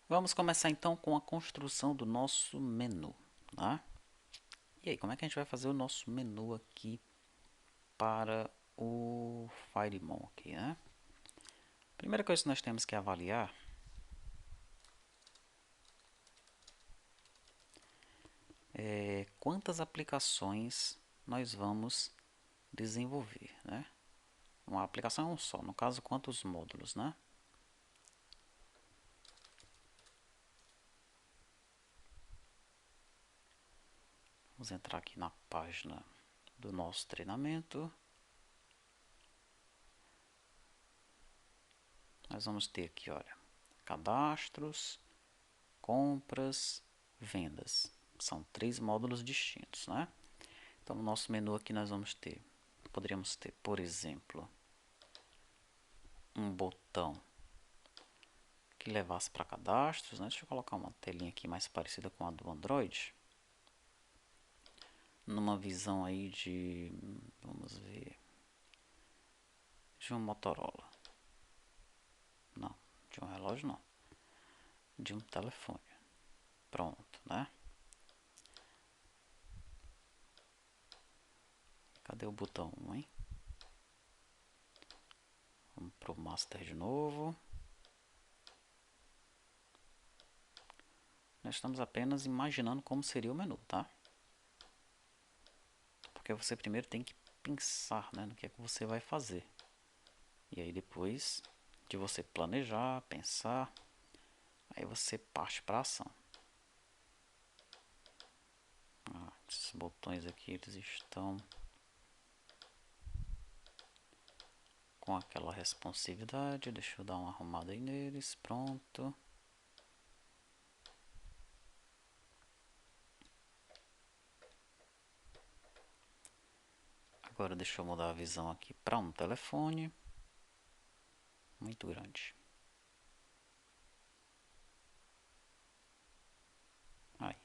Vamos começar então com a construção do nosso menu, tá? E aí, como é que a gente vai fazer o nosso menu aqui para o Firemon aqui, né? Primeira coisa que nós temos que avaliar é quantas aplicações nós vamos desenvolver, né? Uma aplicação é um só, no caso, quantos módulos, né? Vamos entrar aqui na página do nosso treinamento. Nós vamos ter aqui, olha, cadastros, compras, vendas. São 3 módulos distintos, né? Então, no nosso menu aqui nós vamos ter, poderíamos ter, por exemplo, um botão que levasse para cadastros, né? Deixa eu colocar uma telinha aqui mais parecida com a do Android. Numa visão aí de, vamos ver, de um Motorola. Não, de um relógio não. De um telefone. Pronto, né? Cadê o botão 1, hein? Vamos pro Master de novo. Nós estamos apenas imaginando como seria o menu, tá? Porque você primeiro tem que pensar, né, no que é que você vai fazer. E aí depois de você planejar, pensar, aí você parte para a ação. Esses botões aqui eles estão com aquela responsividade. Deixa eu dar uma arrumada aí neles. Pronto. Agora deixa eu mudar a visão aqui para um telefone. Muito grande. Aí.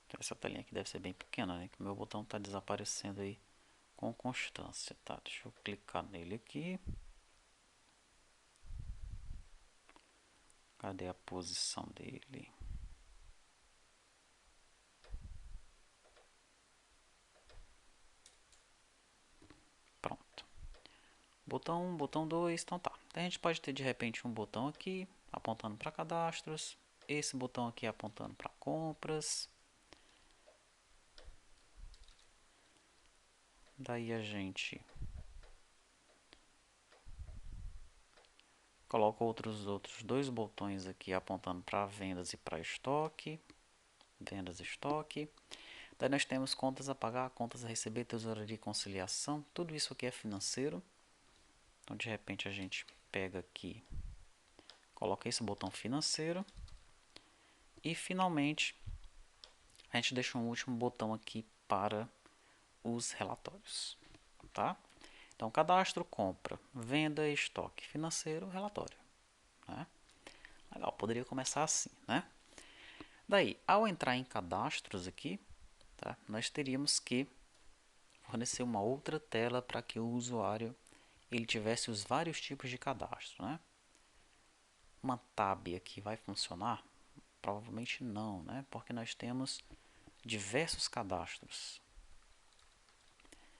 Então, essa telinha aqui deve ser bem pequena, né? Que o meu botão está desaparecendo aí com constância. Tá, deixa eu clicar nele aqui. Cadê a posição dele? Pronto. Botão 1, botão 2, então tá. Então a gente pode ter de repente um botão aqui apontando para cadastros, esse botão aqui apontando para compras. Daí a gente coloca outros 2 botões aqui apontando para vendas e para estoque. Vendas e estoque. Daí nós temos contas a pagar, contas a receber, tesouraria e conciliação. Tudo isso aqui é financeiro. Então de repente a gente pega aqui, coloca esse botão financeiro. E finalmente a gente deixa um último botão aqui para os relatórios, tá? Então, cadastro, compra, venda, estoque, financeiro, relatório, né? Legal, poderia começar assim, né? Daí, ao entrar em cadastros aqui, tá? Nós teríamos que fornecer uma outra tela para que o usuário ele tivesse os vários tipos de cadastro, né? Uma tab aqui vai funcionar? Provavelmente não, né? Porque nós temos diversos cadastros.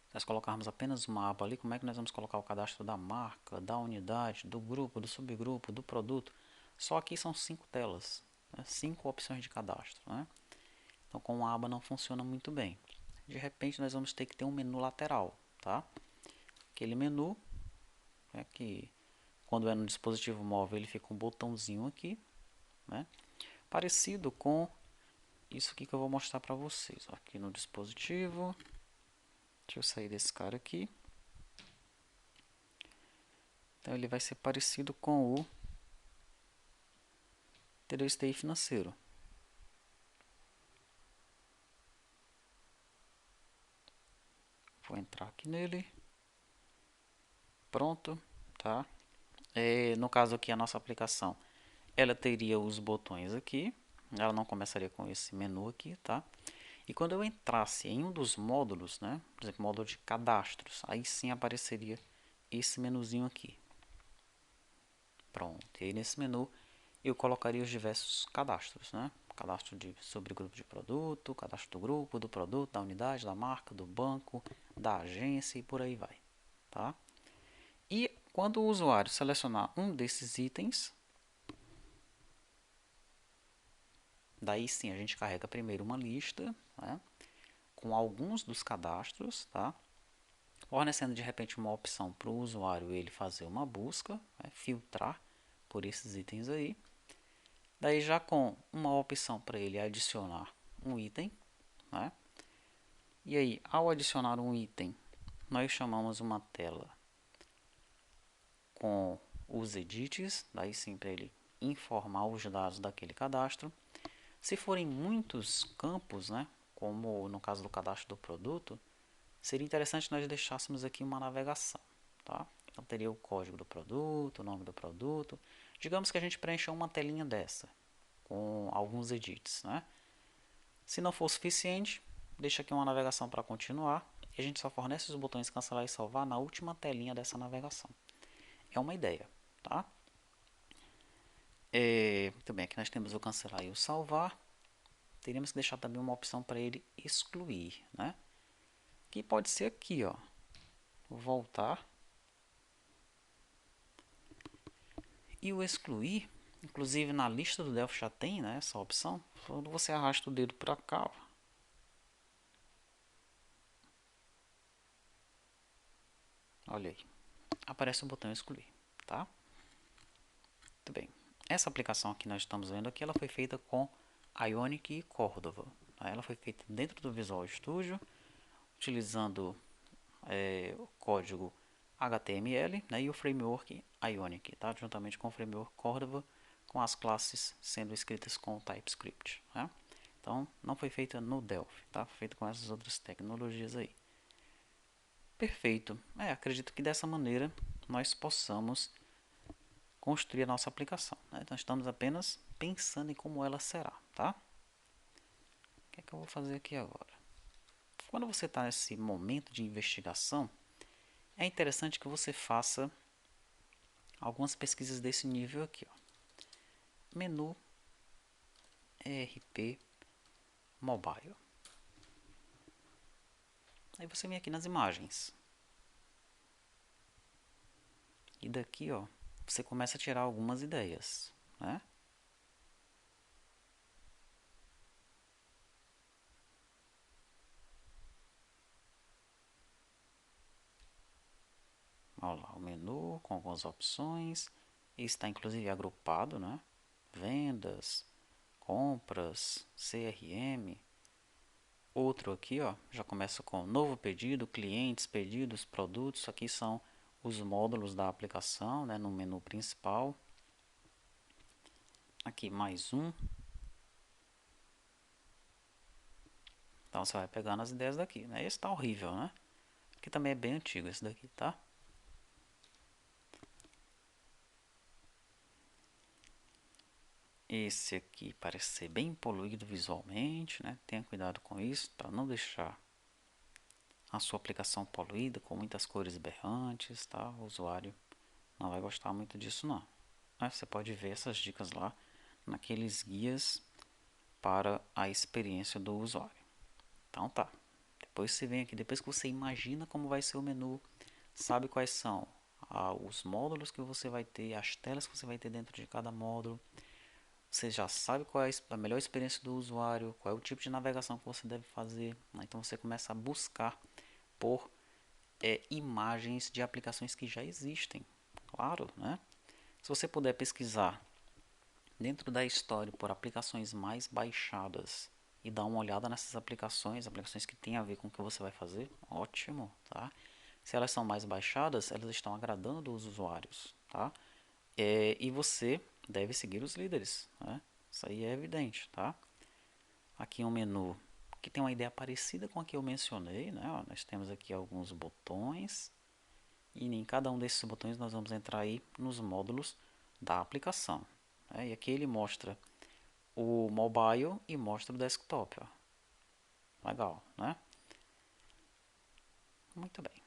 Se nós colocarmos apenas uma aba ali, como é que nós vamos colocar o cadastro da marca, da unidade, do grupo, do subgrupo, do produto? Só aqui são 5 telas, né? 5 opções de cadastro, né? Então com uma aba não funciona muito bem. De repente nós vamos ter que ter um menu lateral, tá? Aquele menu é que quando é no dispositivo móvel ele fica um botãozinho aqui, né? Parecido com isso aqui que eu vou mostrar para vocês. Aqui no dispositivo, deixa eu sair desse cara aqui. Então ele vai ser parecido com o TD financeiro. Vou entrar aqui nele. Pronto, tá? No caso aqui a nossa aplicação ela teria os botões aqui, ela não começaria com esse menu aqui, tá? E quando eu entrasse em um dos módulos, né, por exemplo, módulo de cadastros, aí sim apareceria esse menuzinho aqui. Pronto, e aí nesse menu eu colocaria os diversos cadastros, né? Cadastro de subgrupo de produto, cadastro do grupo, do produto, da unidade, da marca, do banco, da agência e por aí vai, tá? E quando o usuário selecionar um desses itens, daí sim a gente carrega primeiro uma lista, né, com alguns dos cadastros, tá? Fornecendo de repente uma opção para o usuário ele fazer uma busca, né, filtrar por esses itens aí. Daí já com uma opção para ele adicionar um item, né? E aí ao adicionar um item, nós chamamos uma tela com os edits, daí sim para ele informar os dados daquele cadastro. Se forem muitos campos, né, como no caso do cadastro do produto, seria interessante nós deixássemos aqui uma navegação, tá? Então teria o código do produto, o nome do produto. Digamos que a gente preencha uma telinha dessa com alguns edits, né? Se não for suficiente, deixa aqui uma navegação para continuar e a gente só fornece os botões cancelar e salvar na última telinha dessa navegação. É uma ideia, tá? Muito bem, aqui nós temos o cancelar e o salvar. Teríamos que deixar também uma opção para ele excluir, né? Que pode ser aqui, ó, voltar e o excluir. Inclusive na lista do Delphi já tem, né, essa opção. Quando você arrasta o dedo para cá, ó, olha aí, aparece o botão excluir, tá? Muito bem. Essa aplicação que nós estamos vendo aqui, ela foi feita com Ionic e Cordova. Tá? Ela foi feita dentro do Visual Studio, utilizando o código HTML, né, e o framework Ionic, tá? Juntamente com o framework Cordova, com as classes sendo escritas com TypeScript. Né? Então, não foi feita no Delphi, tá? Foi feita com essas outras tecnologias aí. Perfeito. Acredito que dessa maneira nós possamos construir a nossa aplicação. Né? Então, estamos apenas pensando em como ela será, tá? O que é que eu vou fazer aqui agora? Quando você está nesse momento de investigação, é interessante que você faça algumas pesquisas desse nível aqui. Ó. Menu ERP Mobile. Aí você vem aqui nas imagens. E daqui, ó, você começa a tirar algumas ideias, né? Olha lá, o menu com algumas opções. Está inclusive agrupado, né? Vendas, compras, CRM. Outro aqui, ó, já começa com novo pedido, clientes, pedidos, produtos. Aqui são os módulos da aplicação, né, no menu principal. Aqui mais um. Então você vai pegando as ideias daqui, né? Esse tá horrível, né? Aqui também é bem antigo esse daqui, tá? Esse aqui parece ser bem poluído visualmente, né? Tenha cuidado com isso para não deixar a sua aplicação poluída com muitas cores berrantes, tá? O usuário não vai gostar muito disso não. Você pode ver essas dicas lá naqueles guias para a experiência do usuário. Então tá. Depois você vem aqui, depois que você imagina como vai ser o menu, sabe quais são os módulos que você vai ter, as telas que você vai ter dentro de cada módulo. Você já sabe qual é a melhor experiência do usuário, qual é o tipo de navegação que você deve fazer. Né? Então você começa a buscar por imagens de aplicações que já existem. Claro, né? Se você puder pesquisar dentro da história por aplicações mais baixadas e dar uma olhada nessas aplicações, aplicações que tem a ver com o que você vai fazer, ótimo, tá? Se elas são mais baixadas, elas estão agradando os usuários, tá? E você deve seguir os líderes, né? Isso aí é evidente, tá? Aqui um menu que tem uma ideia parecida com a que eu mencionei, né? Ó, nós temos aqui alguns botões e em cada um desses botões nós vamos entrar aí nos módulos da aplicação. né? E aqui ele mostra o mobile e mostra o desktop, ó. Legal, né? Muito bem.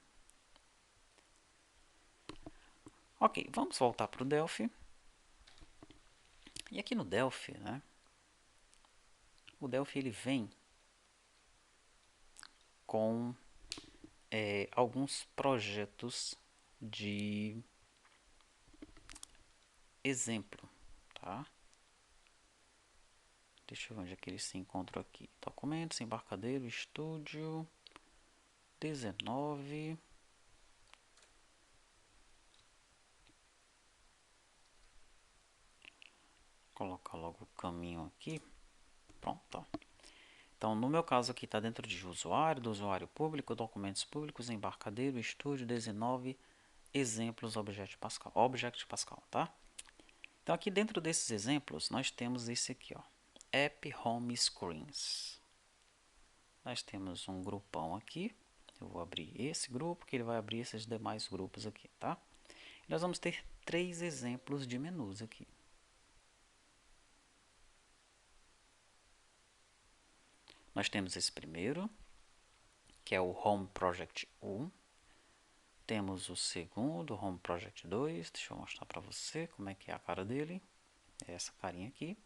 Ok, vamos voltar para o Delphi. E aqui no Delphi, né? O Delphi ele vem com alguns projetos de exemplo, tá? Deixa eu ver onde é que eles se encontram aqui. Documentos, embarcadero, estúdio, 19. Colocar logo o caminho aqui. Pronto. Então, no meu caso aqui está dentro de usuário, do usuário público, documentos públicos, embarcadero, estúdio, 19, exemplos, Object Pascal, tá? Então, aqui dentro desses exemplos, nós temos esse aqui, ó, App Home Screens. Nós temos um grupão aqui. Eu vou abrir esse grupo, que ele vai abrir esses demais grupos aqui, tá? E nós vamos ter 3 exemplos de menus aqui. Nós temos esse primeiro, que é o Home Project 1. Temos o segundo, Home Project 2. Deixa eu mostrar para você como é que é a cara dele. É essa carinha aqui.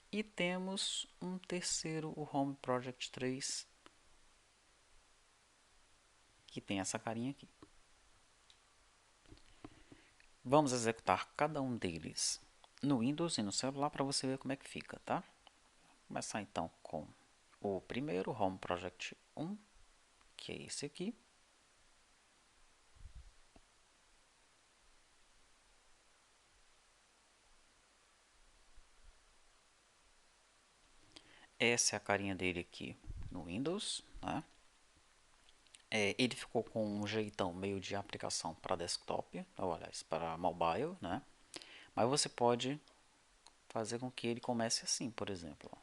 E temos um terceiro, o Home Project 3, que tem essa carinha aqui. Vamos executar cada um deles no Windows e no celular para você ver como é que fica, tá? Vou começar então com o primeiro, Home Project 1, que é esse aqui. Essa é a carinha dele aqui no Windows, né? Ele ficou com um jeitão meio de aplicação para desktop, ou aliás, para mobile, né? Mas você pode fazer com que ele comece assim, por exemplo.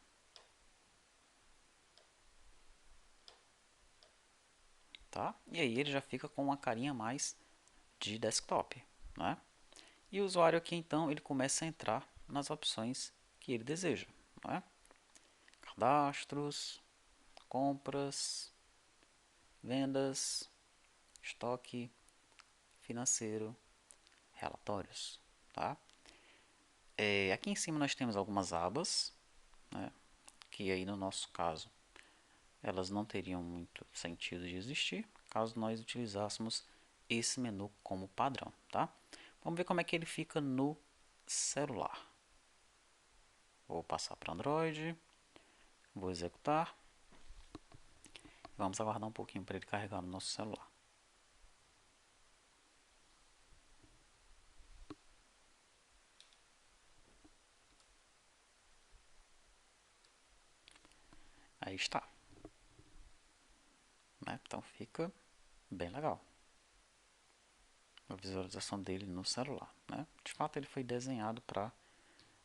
Tá? E aí ele já fica com uma carinha mais de desktop, né? E o usuário aqui então ele começa a entrar nas opções que ele deseja, né? Cadastros, compras, vendas, estoque, financeiro, relatórios, tá? Aqui em cima nós temos algumas abas, né? Que aí no nosso caso elas não teriam muito sentido de existir caso nós utilizássemos esse menu como padrão, tá? Vamos ver como é que ele fica no celular. Vou passar para Android, vou executar. Vamos aguardar um pouquinho para ele carregar no nosso celular. Aí está. Né? Então fica bem legal a visualização dele no celular. Né? De fato, ele foi desenhado para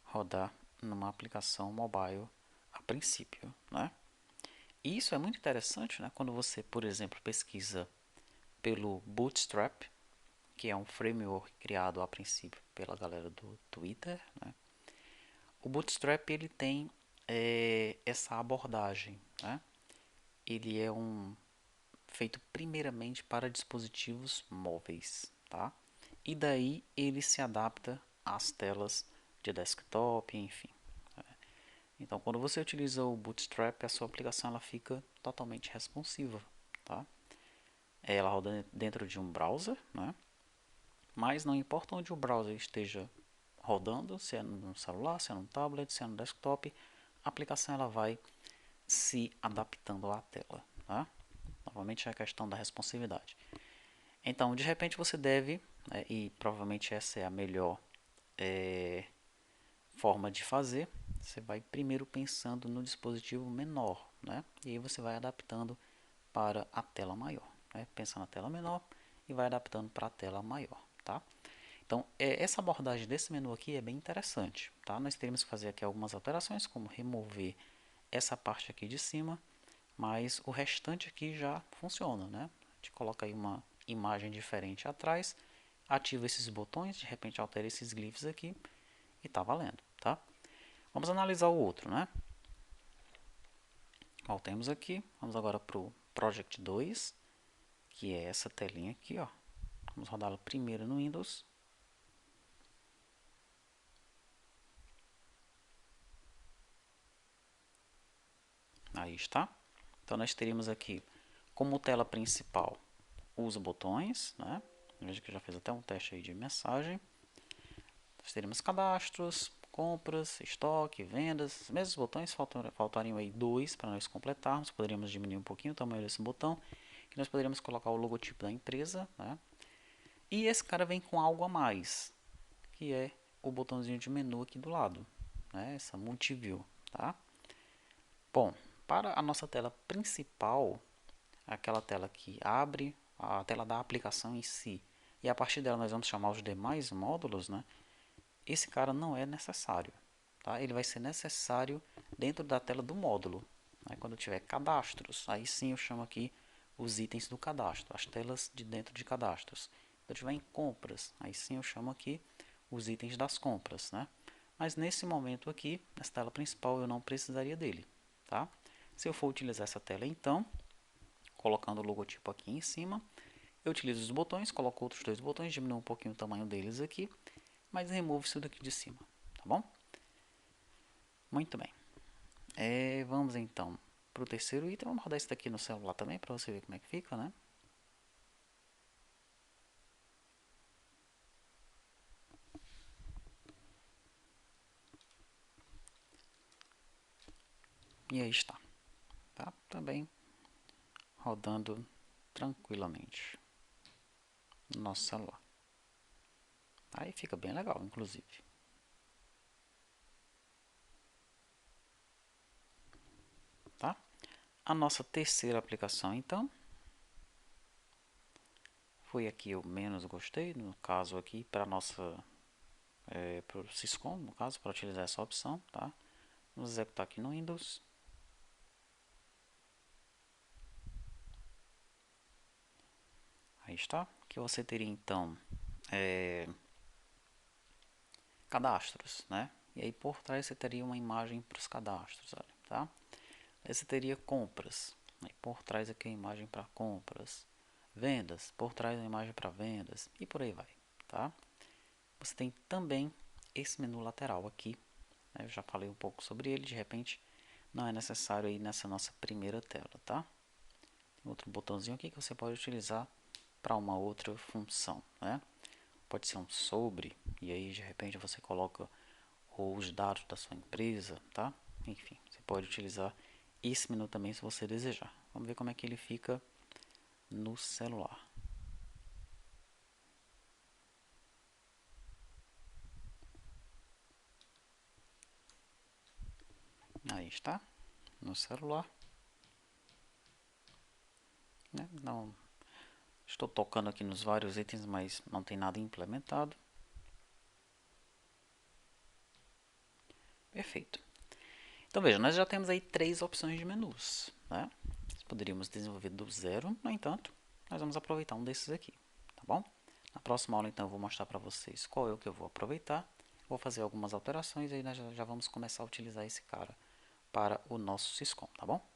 rodar numa aplicação mobile a princípio. Né? E isso é muito interessante, né? Quando você, por exemplo, pesquisa pelo Bootstrap, que é um framework criado a princípio pela galera do Twitter. Né? O Bootstrap ele tem essa abordagem. Né? Ele é feito primeiramente para dispositivos móveis, tá? E daí ele se adapta às telas de desktop, enfim. Então, quando você utiliza o Bootstrap, a sua aplicação ela fica totalmente responsiva, tá? Ela roda dentro de um browser, né? Mas não importa onde o browser esteja rodando, se é no celular, se é no tablet, se é no desktop, a aplicação ela vai se adaptando à tela, tá? Novamente é a questão da responsividade. Então, de repente você deve, né, e provavelmente essa é a melhor forma de fazer, você vai primeiro pensando no dispositivo menor, né? E aí você vai adaptando para a tela maior. Né? Pensa na tela menor e vai adaptando para a tela maior, tá? Então, essa abordagem desse menu aqui é bem interessante, tá? Nós teremos que fazer aqui algumas alterações, como remover essa parte aqui de cima, mas o restante aqui já funciona, né? A gente coloca aí uma imagem diferente atrás, ativa esses botões, de repente altera esses glyphs aqui e está valendo, tá? Vamos analisar o outro, né? Voltemos aqui, vamos agora para o Project 2, que é essa telinha aqui, ó. Vamos rodá-la primeiro no Windows. Aí está. Então nós teríamos aqui como tela principal os botões, né? Veja que eu já fiz até um teste aí de mensagem. Nós teríamos cadastros, compras, estoque, vendas. Os mesmos botões, faltariam aí dois para nós completarmos. Poderíamos diminuir um pouquinho o tamanho desse botão, que nós poderíamos colocar o logotipo da empresa, né? E esse cara vem com algo a mais, que é o botãozinho de menu aqui do lado, né? Essa multiview, tá? Bom, para a nossa tela principal, aquela tela que abre a tela da aplicação em si, e a partir dela nós vamos chamar os demais módulos, né? Esse cara não é necessário, tá? Ele vai ser necessário dentro da tela do módulo, né? Quando tiver cadastros, aí sim eu chamo aqui os itens do cadastro, as telas de dentro de cadastros. Quando tiver em compras, aí sim eu chamo aqui os itens das compras, né? Mas nesse momento aqui, nessa tela principal, eu não precisaria dele, tá? Se eu for utilizar essa tela então, colocando o logotipo aqui em cima, eu utilizo os botões, coloco outros dois botões, diminuo um pouquinho o tamanho deles aqui, mas removo isso daqui de cima, tá bom? Muito bem. Vamos então para o terceiro item. Vamos rodar isso daqui no celular também para você ver como é que fica, né? E aí está, tá? Também rodando tranquilamente no nosso celular. Aí fica bem legal, inclusive. Tá? A nossa terceira aplicação, então, foi aqui eu menos gostei, no caso aqui, para nossa para o Syscom, no caso, para utilizar essa opção, tá? Vamos executar aqui no Windows. Aí está, que você teria então cadastros, né? E aí por trás você teria uma imagem para os cadastros, olha, tá? Aí você teria compras, aí por trás aqui a imagem para compras, vendas, por trás a imagem para vendas e por aí vai, tá? Você tem também esse menu lateral aqui, né? Eu já falei um pouco sobre ele, de repente não é necessário aí nessa nossa primeira tela, tá? Tem outro botãozinho aqui que você pode utilizar para uma outra função, né? Pode ser um sobre, e aí de repente você coloca os dados da sua empresa, tá? Enfim, você pode utilizar esse menu também se você desejar. Vamos ver como é que ele fica no celular. Aí está, no celular. Né? Não, estou tocando aqui nos vários itens, mas não tem nada implementado. Perfeito. Então veja, nós já temos aí três opções de menus, né? Poderíamos desenvolver do zero, no entanto, nós vamos aproveitar um desses aqui, tá bom? Na próxima aula, então, eu vou mostrar para vocês qual é o que eu vou aproveitar. Vou fazer algumas alterações e aí nós já vamos começar a utilizar esse cara para o nosso Syscom, tá bom?